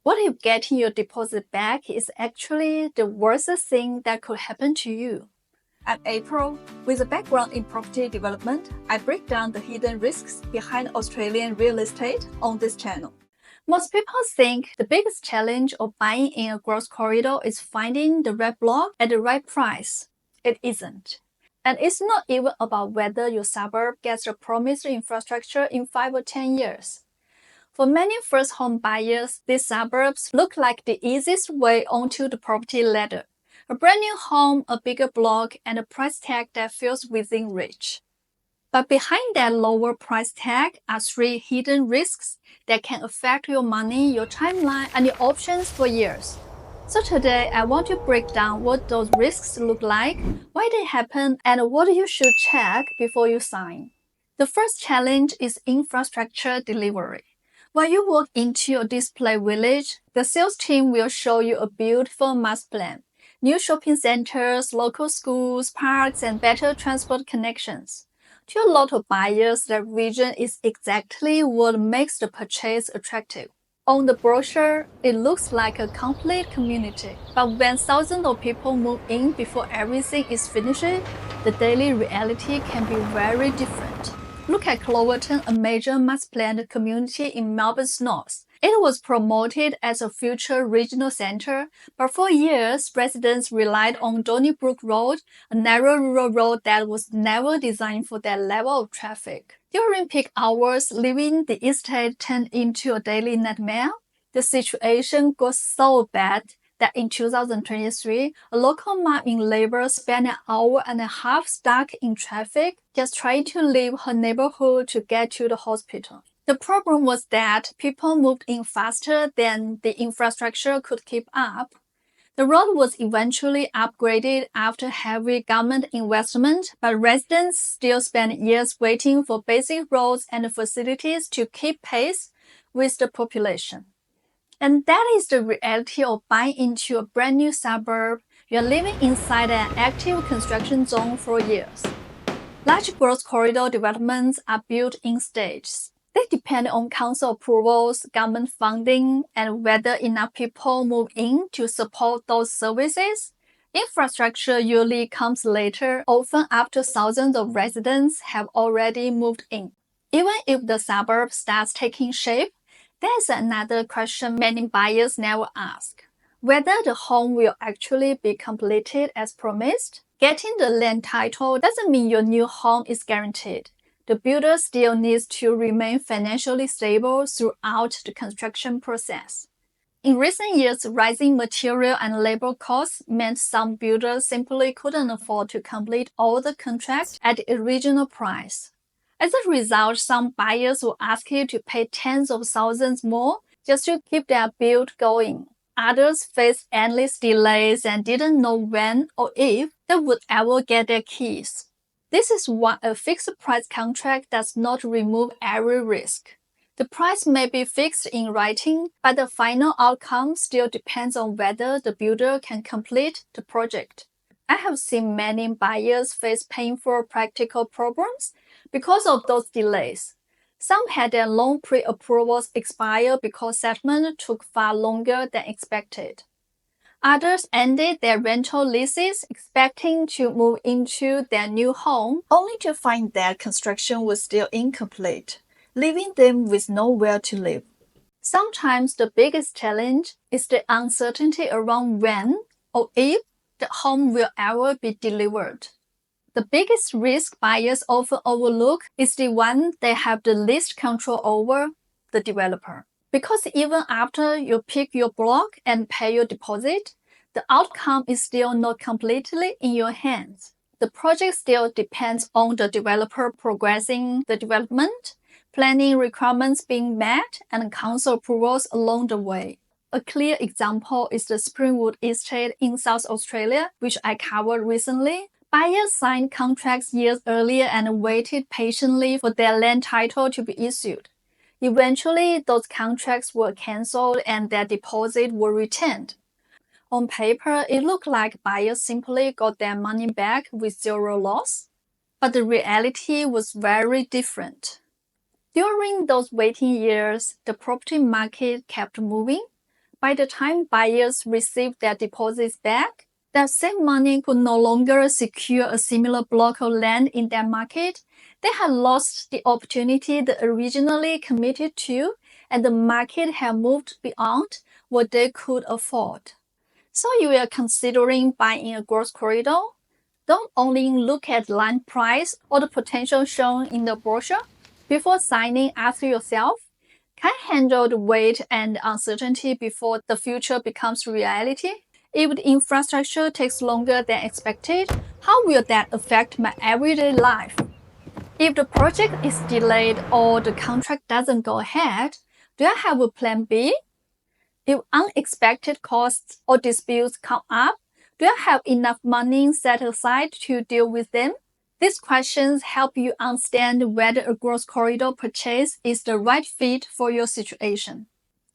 What if getting your deposit back is actually the worst thing that could happen to you? I'm April. With a background in property development, I break down the hidden risks behind Australian real estate on this channel. Most people think the biggest challenge of buying in a growth corridor is finding the right block at the right price. It isn't. And it's not even about whether your suburb gets the promised infrastructure in 5 or 10 years. For many first home buyers, these suburbs look like the easiest way onto the property ladder. A brand new home, a bigger block, and a price tag that feels within reach. But behind that lower price tag are 3 hidden risks that can affect your money, your timeline, and your options for years. So today, I want to break down what those risks look like, why they happen, and what you should check before you sign. The first challenge is infrastructure delivery. When you walk into a display village, the sales team will show you a beautiful master plan, new shopping centers, local schools, parks, and better transport connections. To a lot of buyers, that vision is exactly what makes the purchase attractive. On the brochure, it looks like a complete community, but when thousands of people move in before everything is finished, the daily reality can be very different. Look at Cloverton, a major mass-planned community in Melbourne's north. It was promoted as a future regional center, but for years, residents relied on Donnybrook Road, a narrow rural road that was never designed for that level of traffic. During peak hours, leaving the estate turned into a daily nightmare. The situation got so bad that in 2023, a local mom in labor spent an hour and a half stuck in traffic just trying to leave her neighborhood to get to the hospital. The problem was that people moved in faster than the infrastructure could keep up. The road was eventually upgraded after heavy government investment, but residents still spent years waiting for basic roads and facilities to keep pace with the population. And that is the reality of buying into a brand new suburb. You're living inside an active construction zone for years. Large growth corridor developments are built in stages. They depend on council approvals, government funding, and whether enough people move in to support those services. Infrastructure usually comes later, often after thousands of residents have already moved in. Even if the suburb starts taking shape, there's another question many buyers never ask: whether the home will actually be completed as promised. Getting the land title doesn't mean your new home is guaranteed. The builder still needs to remain financially stable throughout the construction process. In recent years, rising material and labor costs meant some builders simply couldn't afford to complete all the contracts at the original price. As a result, some buyers will ask you to pay tens of thousands more just to keep their build going. Others faced endless delays and didn't know when or if they would ever get their keys. This is why a fixed price contract does not remove every risk. The price may be fixed in writing, but the final outcome still depends on whether the builder can complete the project. I have seen many buyers face painful practical problems because of those delays. Some had their loan pre-approvals expire because settlement took far longer than expected. Others ended their rental leases expecting to move into their new home, only to find that construction was still incomplete, leaving them with nowhere to live. Sometimes the biggest challenge is the uncertainty around when or if the home will ever be delivered. The biggest risk buyers often overlook is the one they have the least control over: the developer. Because even after you pick your block and pay your deposit, the outcome is still not completely in your hands. The project still depends on the developer progressing the development, planning requirements being met, and council approvals along the way. A clear example is the Springwood Estate in South Australia, which I covered recently. Buyers signed contracts years earlier and waited patiently for their land title to be issued. Eventually, those contracts were cancelled and their deposit were returned. On paper, it looked like buyers simply got their money back with zero loss, but the reality was very different. During those waiting years, the property market kept moving. By the time buyers receive their deposits back, that same money could no longer secure a similar block of land in their market. They had lost the opportunity they originally committed to, and the market had moved beyond what they could afford. So you are considering buying a growth corridor? Don't only look at land price or the potential shown in the brochure. Before signing, ask yourself, can I handle the wait and uncertainty before the future becomes reality? If the infrastructure takes longer than expected, how will that affect my everyday life? If the project is delayed or the contract doesn't go ahead, do I have a plan B? If unexpected costs or disputes come up, do I have enough money set aside to deal with them? These questions help you understand whether a growth corridor purchase is the right fit for your situation.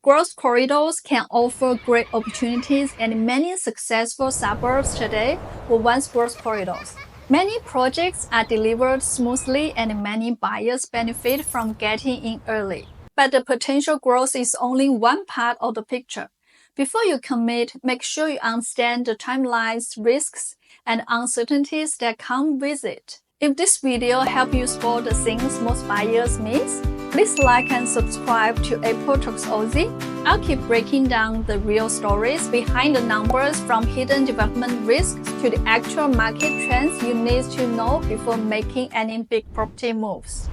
Growth corridors can offer great opportunities, and many successful suburbs today were once growth corridors. Many projects are delivered smoothly and many buyers benefit from getting in early. But the potential growth is only one part of the picture. Before you commit, make sure you understand the timelines, risks, and uncertainties that come with it. If this video helped you spot the things most buyers miss, please like and subscribe to April Talks Aussie. I'll keep breaking down the real stories behind the numbers, from hidden development risks to the actual market trends you need to know before making any big property moves.